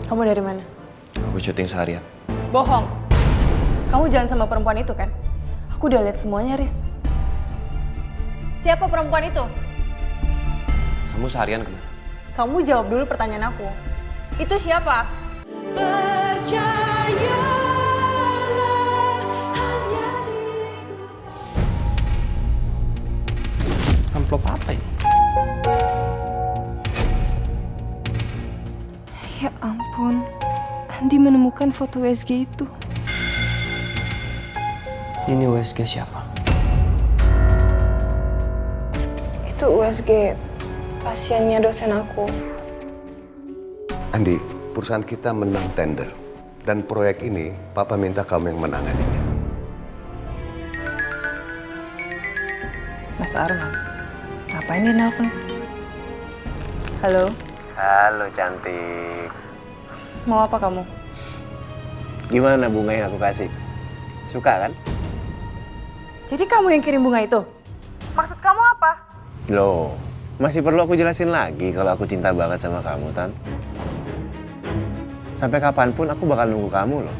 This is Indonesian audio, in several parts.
Kamu dari mana? Aku syuting seharian. Bohong. Kamu jalan sama perempuan itu kan? Aku udah lihat semuanya, Riz. Siapa perempuan itu? Kamu seharian kemana? Kamu jawab dulu pertanyaan aku. Itu siapa? Amplop apa ini? Ya ampun, Andi menemukan foto USG itu. Ini USG siapa? Itu USG pasiennya dosen aku. Andi, perusahaan kita menang tender. Dan proyek ini, Papa minta kamu yang menanganinya. Mas Arman. Ngapain dia nelfon? Halo? Halo cantik. Mau apa kamu? Gimana bunga yang aku kasih? Suka kan? Jadi kamu yang kirim bunga itu? Maksud kamu apa? Loh, masih perlu aku jelasin lagi kalau aku cinta banget sama kamu, Tan? Sampai kapanpun aku bakal nunggu kamu loh.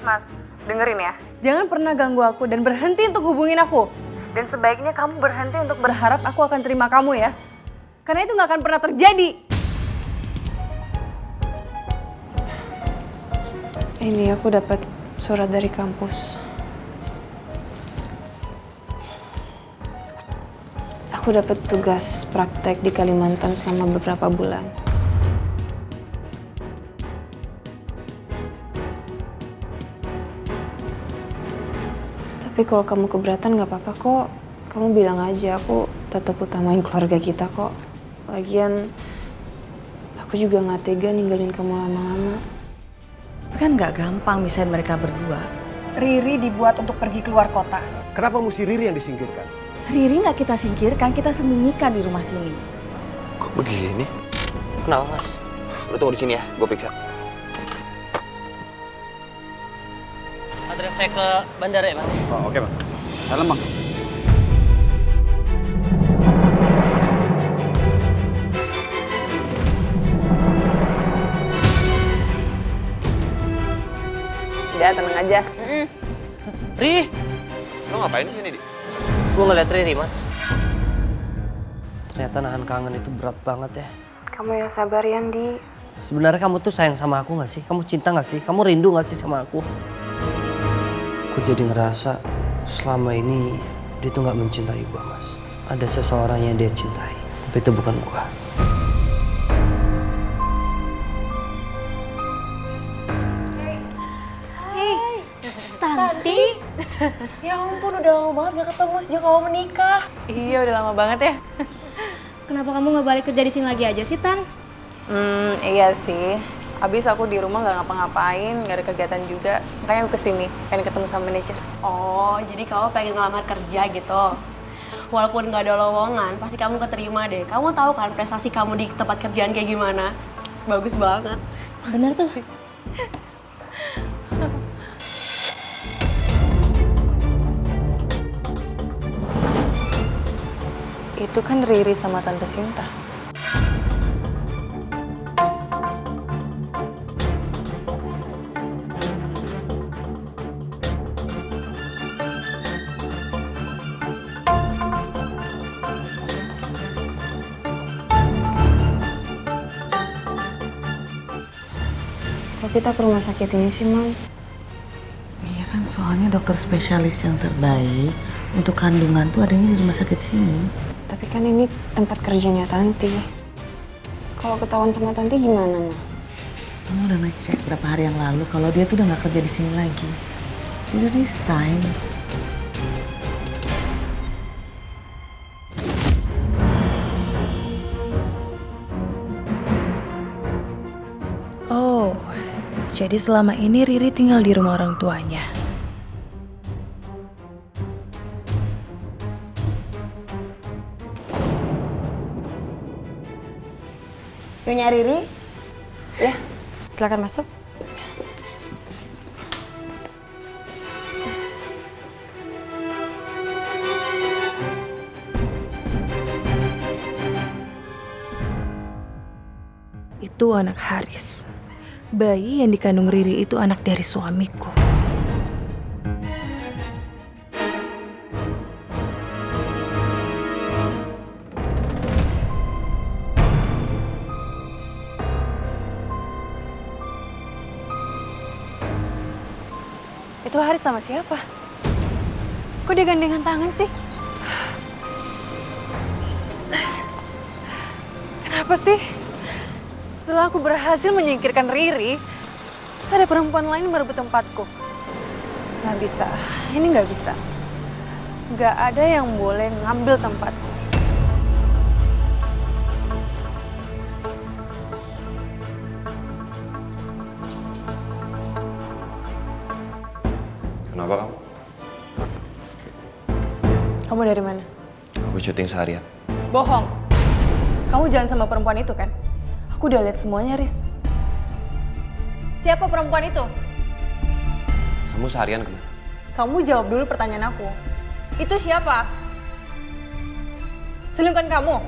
Mas, dengerin ya. Jangan pernah ganggu aku dan berhenti untuk hubungin aku. Dan sebaiknya kamu berhenti untuk berharap aku akan terima kamu ya. Karena itu nggak akan pernah terjadi. Ini aku dapat surat dari kampus. Aku dapat tugas praktek di Kalimantan selama beberapa bulan. Tapi kalau kamu keberatan nggak apa-apa kok. Kamu bilang aja, aku tetap utamain keluarga kita kok. Lagian, aku juga nggak tega ninggalin kamu lama-lama. Kan nggak gampang misahin mereka berdua. Riri dibuat untuk pergi keluar kota. Kenapa mesti Riri yang disingkirkan? Riri nggak kita singkirkan, kita sembunyikan di rumah sini. Kok begini? Kenapa, Mas? Lu tunggu di sini ya, gue periksa. Adres saya ke bandara ya, Bang? Oh, oke, Bang. Salam, Bang. Udah, tenang aja. Ri! Lo ngapain di sini, Di? Gue ngeliat Riri, Mas. Ternyata nahan kangen itu berat banget ya. Kamu yang sabar ya, Andi. Sebenarnya kamu tuh sayang sama aku gak sih? Kamu cinta gak sih? Kamu rindu gak sih sama aku? Aku jadi ngerasa selama ini dia tuh gak mencintai gue, Mas. Ada seseorang yang dia cintai, tapi itu bukan gue. Tanti? Ya ampun, udah lama banget gak ketemu sejak kamu menikah. Iya, udah lama banget ya. Kenapa kamu nggak balik kerja di sini lagi aja sih, Tan? Iya sih. Abis aku di rumah nggak ngapa-ngapain, nggak ada kegiatan juga. Makanya aku kesini, pengen ketemu sama manajer. Oh, jadi kamu pengen ngelamar kerja gitu? Walaupun nggak ada lowongan, pasti kamu keterima deh. Kamu tahu kan prestasi kamu di tempat kerjaan kayak gimana? Bagus banget. Bener tuh. Itu kan Riri sama Tante Sinta. Kok kita ke rumah sakit ini sih, Mam? Iya kan, soalnya dokter spesialis yang terbaik untuk kandungan tuh adanya di rumah sakit sini. Tapi kan ini tempat kerjanya Tanti. Kalau ketahuan sama Tanti gimana, Ma? Kamu udah ngecek berapa hari yang lalu kalau dia tuh udah nggak kerja di sini lagi. Dia udah resign. Oh, jadi selama ini Riri tinggal di rumah orang tuanya. Nyonya Riri? Ya, silakan masuk. Itu anak Haris. bayi yang dikandung Riri itu anak dari suamiku. Itu Haris sama siapa? Kok dia gandengan tangan sih? Kenapa sih? Setelah aku berhasil menyingkirkan Riri, terus ada perempuan lain merebut tempatku. Gak bisa, ini gak bisa. Gak ada yang boleh ngambil tempatku. Kenapa kamu? Kamu dari mana? Aku syuting seharian. Bohong. Kamu jalan sama perempuan itu kan? Aku udah lihat semuanya, Riz. Siapa perempuan itu? Kamu seharian kemana? Kamu jawab dulu pertanyaan aku. Itu siapa? Selingkuhan kamu?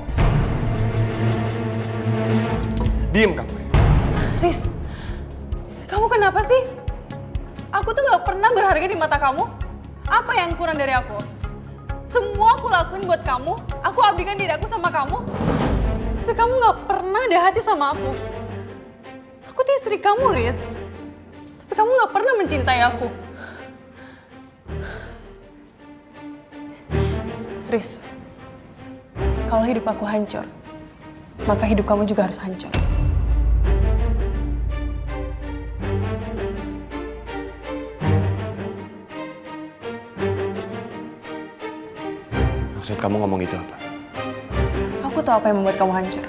Diem kamu. Riz, kamu kenapa sih? Aku tuh gak pernah berharga di mata kamu. Apa yang kurang dari aku? Semua aku lakuin buat kamu. Aku abdikan diri aku sama kamu. Tapi kamu gak pernah ada hati sama aku. Aku tuh istri kamu, Riz. Tapi kamu gak pernah mencintai aku. Riz, kalau hidup aku hancur, maka hidup kamu juga harus hancur. Maksud kamu ngomong itu apa? Aku tahu apa yang membuat kamu hancur.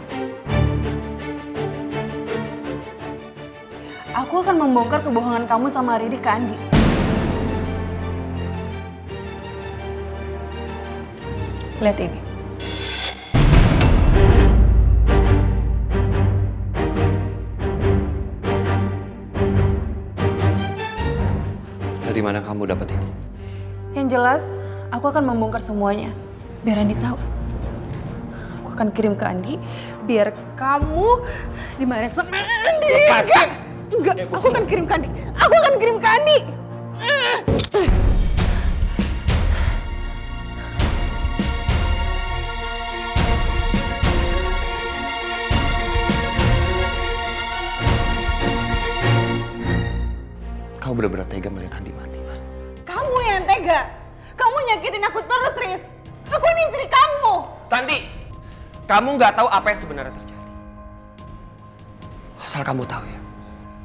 Aku akan membongkar kebohongan kamu sama Riri ke Andi. Lihat ini. Dari mana kamu dapat ini? Yang jelas, aku akan membongkar semuanya. Biar Andi tahu. Aku akan kirim ke Andi, biar kamu dimarahin sama Andi. Lepasin! Enggak, aku akan kirim ke Andi. Aku akan kirim ke Andi. Kau benar-benar tega melihat Andi mati, Ma. Kamu yang tega. Kamu nyakitin aku terus, Riz. Aku ini istri kamu. Tanti, kamu nggak tahu apa yang sebenarnya terjadi. Asal kamu tahu ya,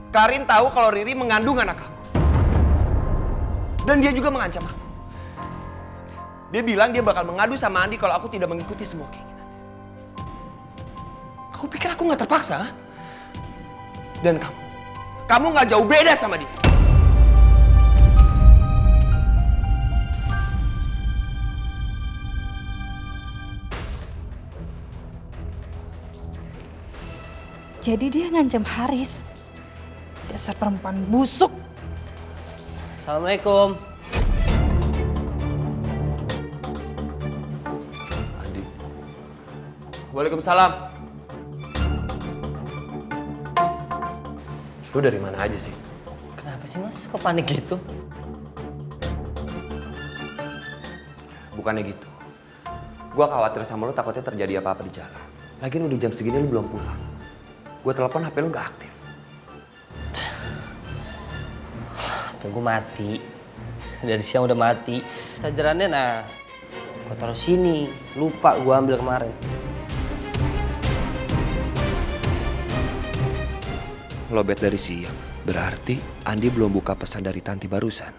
Karin tahu kalau Riri mengandung anak kamu. Dan dia juga mengancam aku. Dia bilang dia bakal mengadu sama Andi kalau aku tidak mengikuti semua keinginannya. Aku pikir aku nggak terpaksa. Dan kamu nggak jauh beda sama dia. Jadi dia ngancam Haris. Dasar perempuan busuk. Assalamualaikum. Andi. Waalaikumsalam. Lu dari mana aja sih? Kenapa sih Mas? Kok panik gitu? Bukannya gitu. Gua khawatir sama lu, takutnya terjadi apa-apa di jalan. Lagian udah jam segini lu belum pulang. Gua telepon HP lu nggak aktif. HP gue mati. Dari siang udah mati. Chargerannya nah, gue taruh sini. Lupa gue ambil kemarin. Lobet dari siang. Berarti Andi belum buka pesan dari Tanti barusan.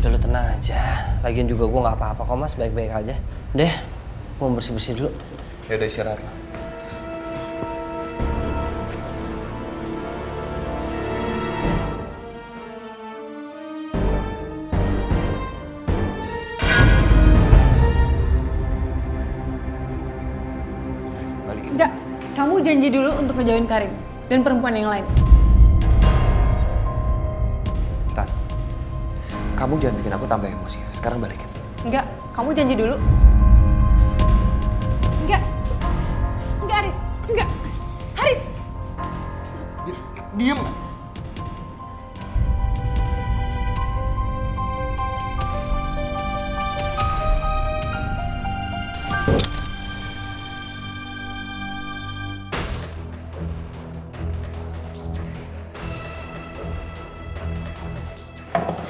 Udah lu tenang aja. Lagian juga gue nggak apa-apa kok Mas, baik-baik aja. Deh, mau bersih-bersih dulu. Ya udah istirahat lah. Enggak, kamu janji dulu untuk ngejauhin Karin dan perempuan yang lain. Tan, kamu jangan bikin aku tambah emosi ya. Sekarang balikin. Enggak, kamu janji dulu. Enggak, Haris, enggak, Haris. Diem nggak?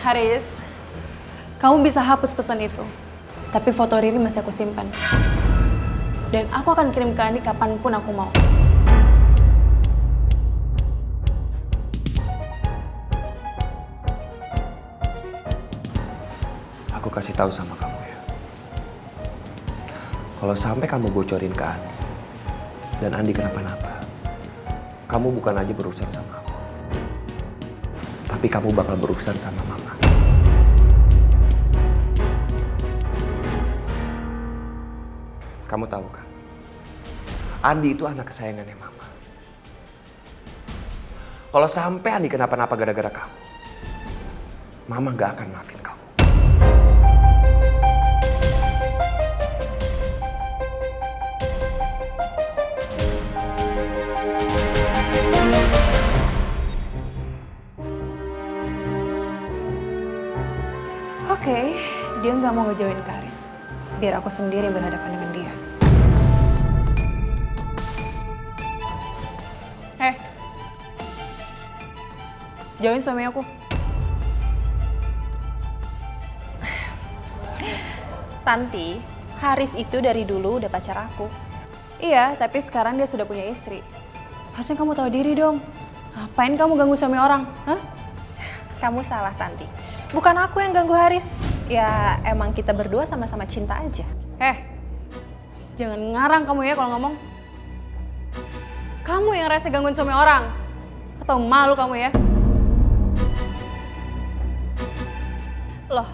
Haris, kamu bisa hapus pesan itu. Tapi foto Riri masih aku simpan. Dan aku akan kirim ke Andi kapanpun aku mau. Aku kasih tahu sama kamu ya. Kalau sampai kamu bocorin ke Andi dan Andi kenapa-napa, kamu bukan aja berurusan sama aku, tapi kamu bakal berurusan sama Mama. Kamu tahu kan, Andi itu anak kesayangannya Mama. Kalau sampai Andi kenapa-napa gara-gara kamu, Mama gak akan maafin kamu. Oke, dia nggak mau ngejauhin Karin. Biar aku sendiri berhadapan dengan dia. Jauhin suami aku. Tanti, Haris itu dari dulu udah pacar aku. Iya, tapi sekarang dia sudah punya istri. Harusnya kamu tahu diri dong. Ngapain kamu ganggu suami orang? Hah? Kamu salah, Tanti. Bukan aku yang ganggu Haris. Ya, emang kita berdua sama-sama cinta aja. Jangan ngarang kamu ya kalau ngomong. Kamu yang rese gangguin suami orang. Atau malu kamu ya? Loh,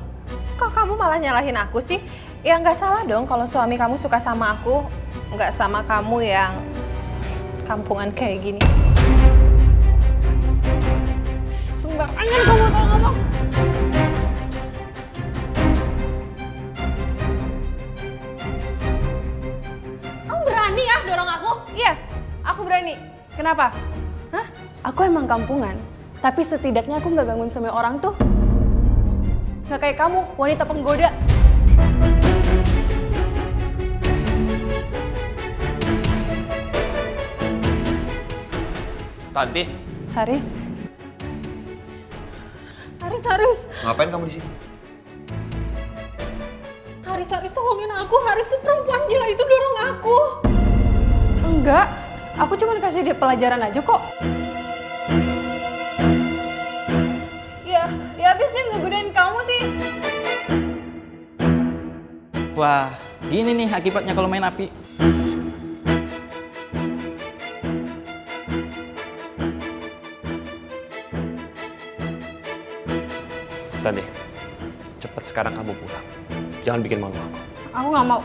kok kamu malah nyalahin aku sih? Ya nggak salah dong kalau suami kamu suka sama aku, nggak sama kamu yang kampungan kayak gini. Sembarangan kamu kalau ngomong. Kamu berani ya dorong aku? Iya, aku berani. Kenapa? Hah? Aku emang kampungan, tapi setidaknya aku nggak gangguin suami orang tuh. Nggak kayak kamu, wanita penggoda. Tanti, Haris. Haris. ngapain kamu di sini? Haris tolongin aku. Haris tuh perempuan gila itu dorong aku. Enggak, aku cuma kasih dia pelajaran aja kok. Ya habis dia ngegodain kamu sih. Wah, gini nih akibatnya kalau main api. Tanti, cepet sekarang kamu pulang. Jangan bikin malu aku. Aku nggak mau.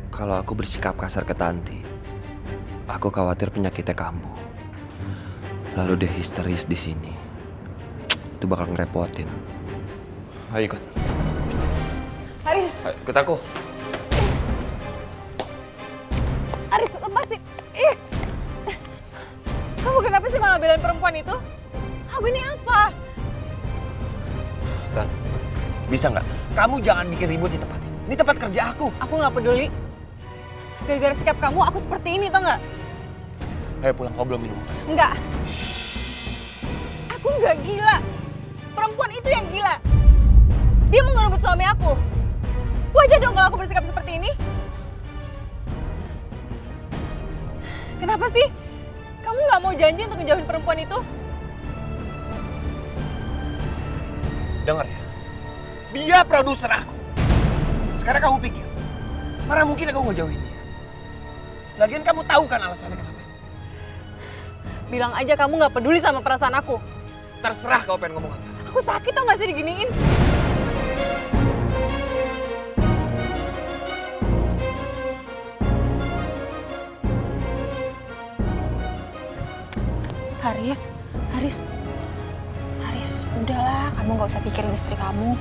Kalau aku bersikap kasar ke Tanti, aku khawatir penyakitnya kambuh. Lalu dia histeris di sini. Itu bakal ngerepotin. Ayo ikut. Haris, Ayo, ikut aku. Haris lepasin. Ih. Kamu kenapa sih malah belain perempuan itu? Aku ini apa? Tan, bisa nggak? Kamu jangan bikin ribut di tempat ini. Ini tempat kerja aku. Aku nggak peduli. Gara-gara sikap kamu, aku seperti ini, tau nggak? Ayo pulang, kau belum minum. Enggak. Aku nggak gila. Perempuan itu yang gila. Dia mau ngerebut suami aku. Wajar dong kalau aku bersikap seperti ini. Kenapa sih? Kamu nggak mau janji untuk ngejauhin perempuan itu? Dengar ya, dia produser aku. Sekarang kamu pikir, mana mungkin aku ngejauhin dia? Lagian kamu tahu kan alasannya kenapa? Bilang aja kamu nggak peduli sama perasaan aku. Terserah kau pengen ngomong apa. Aku sakit tau nggak sih diginiin? Haris, udahlah, kamu nggak usah pikirin istri kamu.